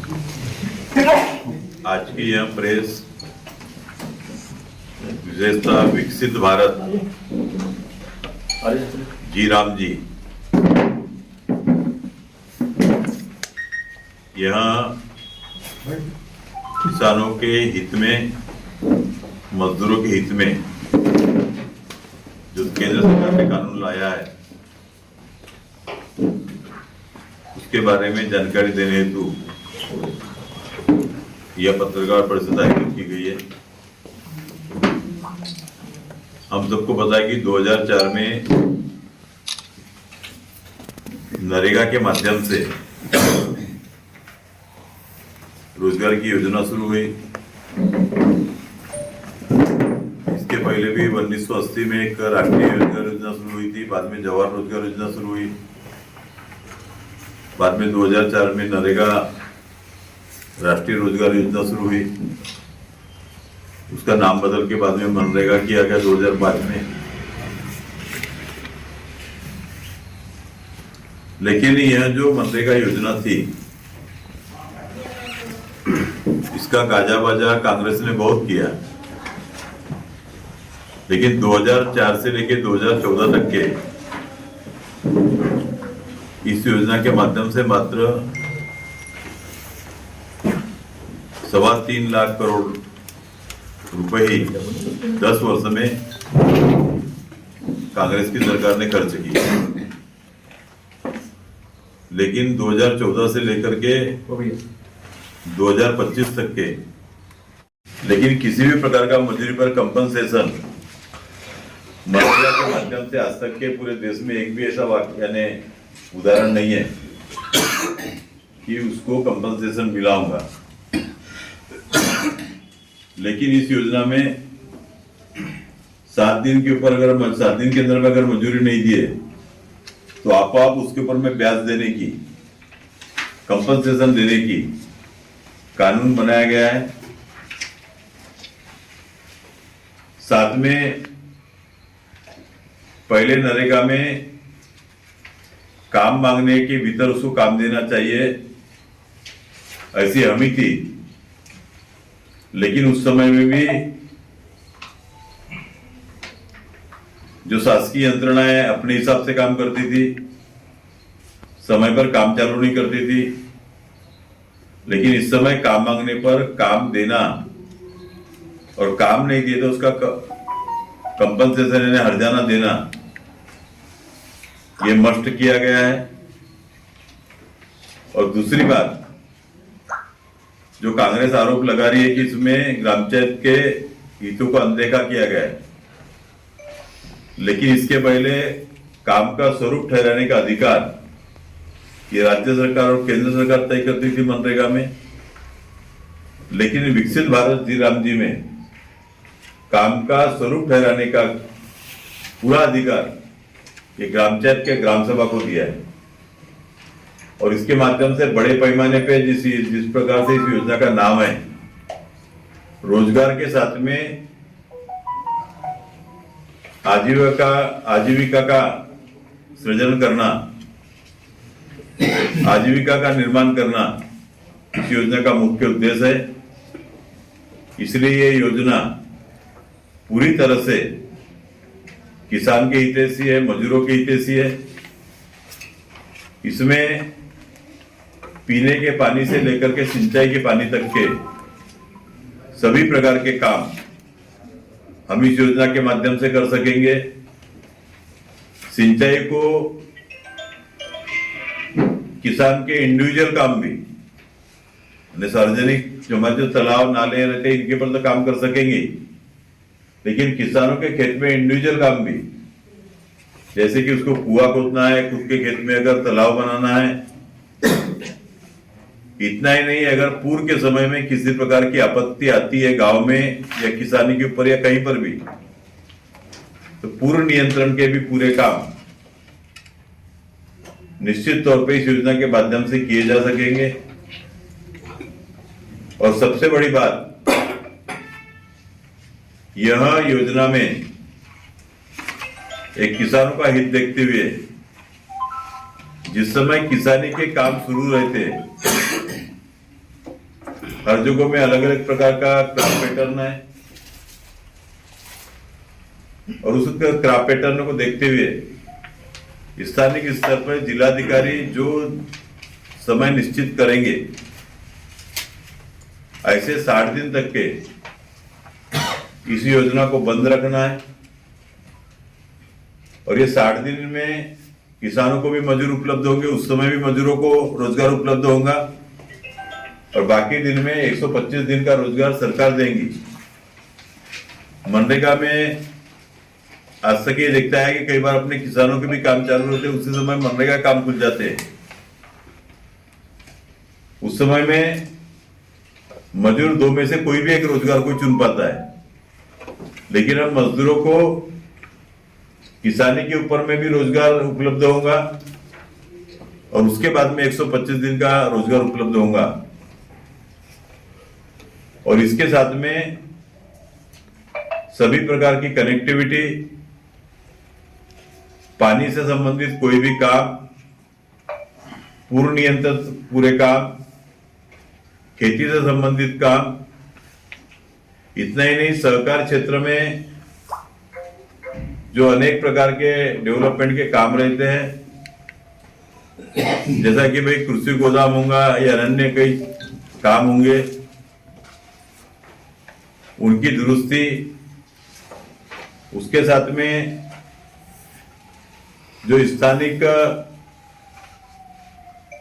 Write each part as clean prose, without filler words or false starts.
आज की यह प्रेस विशेषतः विकसित भारत जी राम जी यहाँ किसानों के हित में, मजदूरों के हित में जो केंद्र सरकार ने कानून लाया है उसके बारे में जानकारी देने हेतु यह पत्रकार परिषद आयोजित की गई है। हम सबको पता है कि 2004 में नरेगा के माध्यम से रोजगार की योजना शुरू हुई। इसके पहले भी 1980 में एक राष्ट्रीय रोजगार योजना शुरू हुई थी, बाद में जवाहर रोजगार योजना शुरू हुई, बाद में 2004 में नरेगा राष्ट्रीय रोजगार योजना शुरू हुई। उसका नाम बदल के बाद में मनरेगा किया गया 2005 में। लेकिन यह जो मनरेगा योजना थी इसका गाजा बाजा कांग्रेस ने बहुत किया, लेकिन 2004 से लेकर 2014 तक के इस योजना के माध्यम से मात्र 3.25 लाख करोड़ रुपए ही 10 वर्ष में कांग्रेस की सरकार ने खर्च किए। लेकिन 2014 से लेकर के 2025 तक के लेकिन किसी भी प्रकार का मजदूरी पर कंपनसेशन मनरेगा के माध्यम से आज तक के पूरे देश में एक भी ऐसा यानी उदाहरण नहीं है कि उसको कंपनसेशन मिला होगा। लेकिन इस योजना में 7 दिन के ऊपर अगर 7 दिन के अंदर में अगर मजदूरी नहीं दिए तो आप उसके ऊपर में ब्याज देने की, कंपनसेशन देने की कानून बनाया गया है। साथ में पहले नरेगा में काम मांगने के भीतर उसको काम देना चाहिए ऐसी हमी थी, लेकिन उस समय में भी जो शासकीय यंत्रणाएं अपने हिसाब से काम करती थी, समय पर काम चालू नहीं करती थी। लेकिन इस समय काम मांगने पर काम देना और काम नहीं दिए तो उसका कंपनसेशन यानी हर्जाना देना ये मस्ट किया गया है। और दूसरी बात जो कांग्रेस आरोप लगा रही है कि इसमें ग्राम पंचायत के हितों को अनदेखा किया गया है, लेकिन इसके पहले काम का स्वरूप ठहराने का अधिकार ये राज्य सरकार और केंद्र सरकार तय करती थी मनरेगा में। लेकिन विकसित भारत जी राम जी में काम का स्वरूप ठहराने का पूरा अधिकार ये ग्राम पंचायत के ग्राम सभा को दिया है। और इसके माध्यम से बड़े पैमाने पे जिस प्रकार से इस योजना का नाम है, रोजगार के साथ में आजीविका का सृजन करना, आजीविका का निर्माण करना इस योजना का मुख्य उद्देश्य है। इसलिए ये योजना पूरी तरह से किसान के हितैषी है, मजदूरों के हितैषी है। इसमें पीने के पानी से लेकर के सिंचाई के पानी तक के सभी प्रकार के काम हम इस योजना के माध्यम से कर सकेंगे। सिंचाई को किसान के इंडिविजुअल काम भी, सार्वजनिक जो हमारे जो तालाब नाले रहते हैं इनके पर तो काम कर सकेंगे, लेकिन किसानों के खेत में इंडिविजुअल काम भी, जैसे कि उसको कुआं खोदना है, खुद के खेत में अगर तालाब बनाना है। इतना ही नहीं, अगर पूर्व के समय में किसी प्रकार की आपत्ति आती है गांव में या किसानी के ऊपर या कहीं पर भी, तो पूर्व नियंत्रण के भी पूरे काम निश्चित तौर पे इस योजना के माध्यम से किए जा सकेंगे। और सबसे बड़ी बात, यह योजना में एक किसानों का हित देखते हुए जिस समय किसानी के काम शुरू रहते हर जगह में अलग अलग प्रकार का क्राफ्ट पैटर्न है और उस क्राफ्ट पैटर्न को देखते हुए स्थानीय स्तर पर जिलाधिकारी जो समय निश्चित करेंगे ऐसे 60 दिन तक के इस योजना को बंद रखना है और ये 60 दिन में किसानों को भी मजदूर उपलब्ध होंगे, उस समय भी मजदूरों को रोजगार उपलब्ध होगा और बाकी दिन में 125 दिन का रोजगार सरकार देंगी। मनरेगा में आज तक ये देखता है कि कई बार अपने किसानों के भी काम चालू होते हैं, उसी समय मनरेगा काम खुल जाते हैं। उस समय में मजदूर दो में से कोई भी एक रोजगार को चुन पाता है, लेकिन अब मजदूरों को किसानी के ऊपर में भी रोजगार उपलब्ध होगा और उसके बाद में 125 दिन का रोजगार उपलब्ध होगा और इसके साथ में सभी प्रकार की कनेक्टिविटी, पानी से संबंधित कोई भी काम, पूर्ण नियंत्रित पूरे काम, खेती से संबंधित काम, इतना ही नहीं सहकार क्षेत्र में जो अनेक प्रकार के डेवलपमेंट के काम रहते हैं, जैसा कि भाई कृषि गोदाम होगा या अन्य कई काम होंगे, उनकी दुरुस्ती, उसके साथ में जो स्थानिक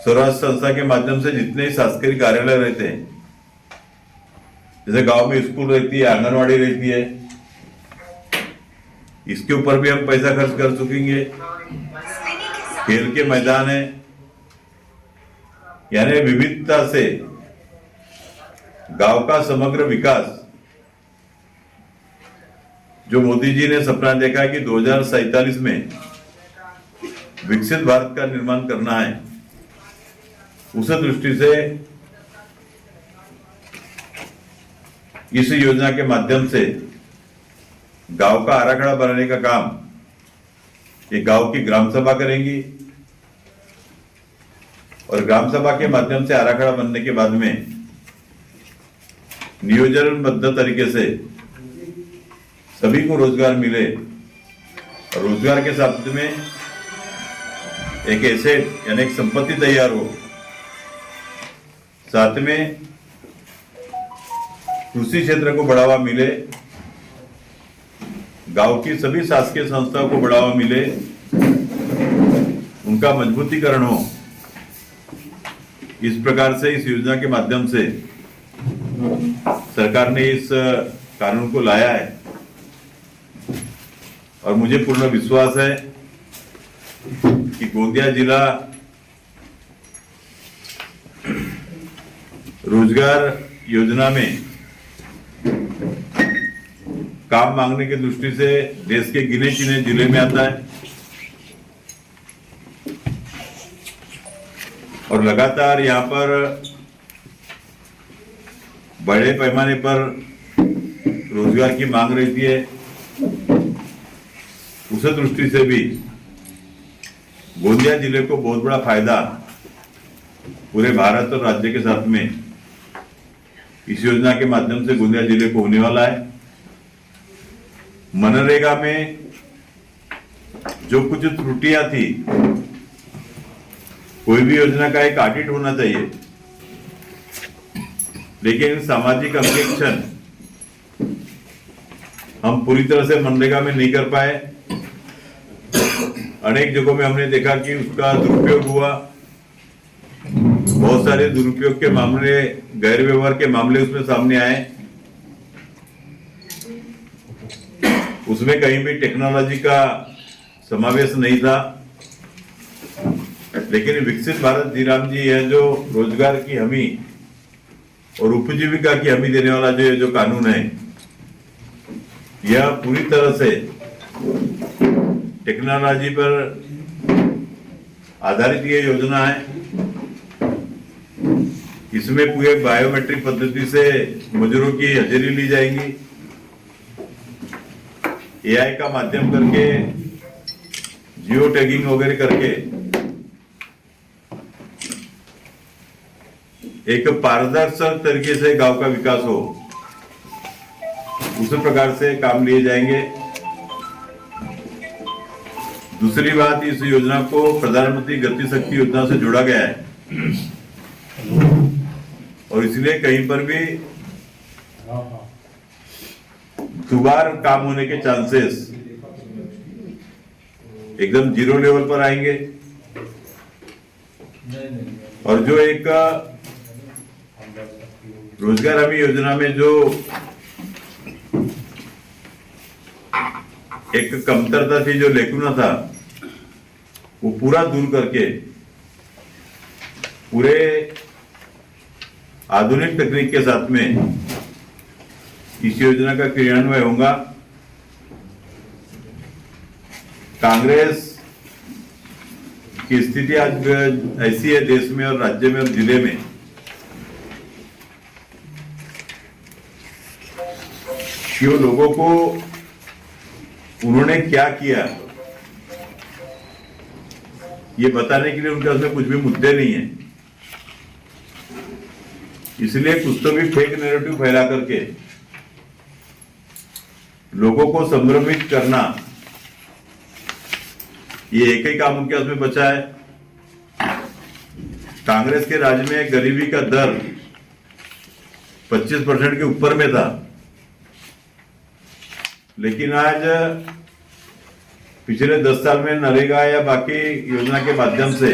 स्वराज संस्था के माध्यम से जितने शासकीय कार्यालय रहते हैं, जैसे गांव में स्कूल रहती है, आंगनवाड़ी रहती है, इसके ऊपर भी हम पैसा खर्च कर चुकेंगे। खेल के मैदान है, यानी विविधता से गांव का समग्र विकास, जो मोदी जी ने सपना देखा कि 2047 में विकसित भारत का निर्माण करना है, उस दृष्टि से इस योजना के माध्यम से गांव का आराखड़ा बनाने का काम ये गांव की ग्राम सभा करेंगी और ग्राम सभा के माध्यम से आराखड़ा बनने के बाद में नियोजनबद्ध तरीके से सभी को रोजगार मिले और रोजगार के साथ में एक एसेट यानी एक संपत्ति तैयार हो, साथ में कृषि क्षेत्र को बढ़ावा मिले, गांव की सभी शासकीय संस्थाओं को बढ़ावा मिले, उनका मजबूतीकरण हो। इस प्रकार से इस योजना के माध्यम से सरकार ने इस कानून को लाया है और मुझे पूर्ण विश्वास है कि गोंदिया जिला रोजगार योजना में काम मांगने की दृष्टि से देश के गिने चुने जिले में आता है और लगातार यहाँ पर बड़े पैमाने पर रोजगार की मांग रहती है। उस दृष्टि से भी गोंदिया जिले को बहुत बड़ा फायदा पूरे भारत और राज्य के साथ में इस योजना के माध्यम से गोंदिया जिले को होने वाला है। मनरेगा में जो कुछ त्रुटियां थी, कोई भी योजना का एक ऑडिट होना चाहिए, लेकिन सामाजिक अंकेक्षण हम पूरी तरह से मनरेगा में नहीं कर पाए। अनेक जगहों में हमने देखा कि उसका दुरुपयोग हुआ, बहुत सारे दुरुपयोग के मामले, गैर व्यवहार के मामले उसमें सामने आए। उसमें कहीं भी टेक्नोलॉजी का समावेश नहीं था, लेकिन विकसित भारत जीराम जी है जो रोजगार की हमी और उपजीविका की हमी देने वाला जो कानून है, यह पूरी तरह से टेक्नोलॉजी पर आधारित ये योजना है। इसमें पूरे बायोमेट्रिक पद्धति से मजदूरों की हाजिरी ली जाएंगी, एआई का माध्यम करके, जियो टैगिंग वगैरह करके एक पारदर्शक तरीके से गांव का विकास हो, उसी प्रकार से काम लिए जाएंगे। दूसरी बात, इस योजना को प्रधानमंत्री गति शक्ति योजना से जोड़ा गया है और इसलिए कहीं पर भी दोबार काम होने के चांसेस एकदम जीरो लेवल पर आएंगे। और जो एक रोजगार हमी योजना में जो एक कमतरता थी, जो लेकुना था, वो पूरा दूर करके पूरे आधुनिक तकनीक के साथ में इस योजना का क्रियान्वयन होगा। कांग्रेस की स्थिति आज ऐसी है देश में और राज्य में और जिले में कि वो लोगों को उन्होंने क्या किया ये बताने के लिए उनके पास में कुछ भी मुद्दे नहीं है। इसलिए कुछ तो भी फेक नैरेटिव फैला करके लोगों को संभ्रमित करना, ये एक ही काम उनके हाथ में बचा है। कांग्रेस के राज में गरीबी का दर 25% के ऊपर में था, लेकिन आज पिछले 10 साल में नरेगा या बाकी योजना के माध्यम से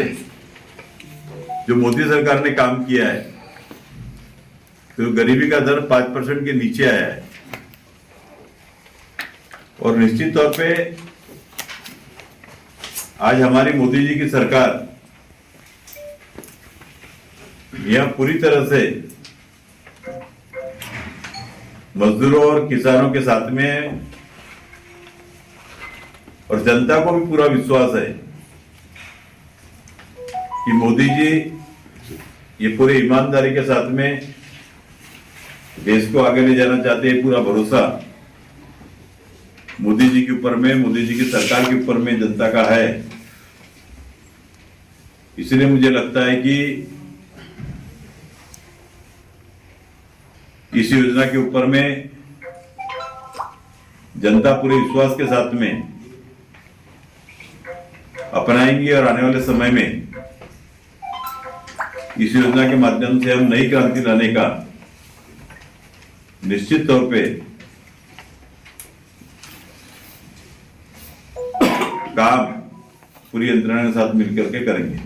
जो मोदी सरकार ने काम किया है, तो गरीबी का दर 5% के नीचे आया है। और निश्चित तौर पे आज हमारी मोदी जी की सरकार यह पूरी तरह से मजदूरों और किसानों के साथ में, और जनता को भी पूरा विश्वास है कि मोदी जी ये पूरी ईमानदारी के साथ में देश को आगे ले जाना चाहते हैं। पूरा भरोसा मोदी जी के ऊपर में, मोदी जी की सरकार के ऊपर में जनता का है। इसलिए मुझे लगता है कि इस योजना के ऊपर में जनता पूरे विश्वास के साथ में अपनाएंगी और आने वाले समय में इस योजना के माध्यम से हम नई क्रांति लाने का निश्चित तौर पे काम पूरी यंत्रणा के साथ मिलकर के करेंगे।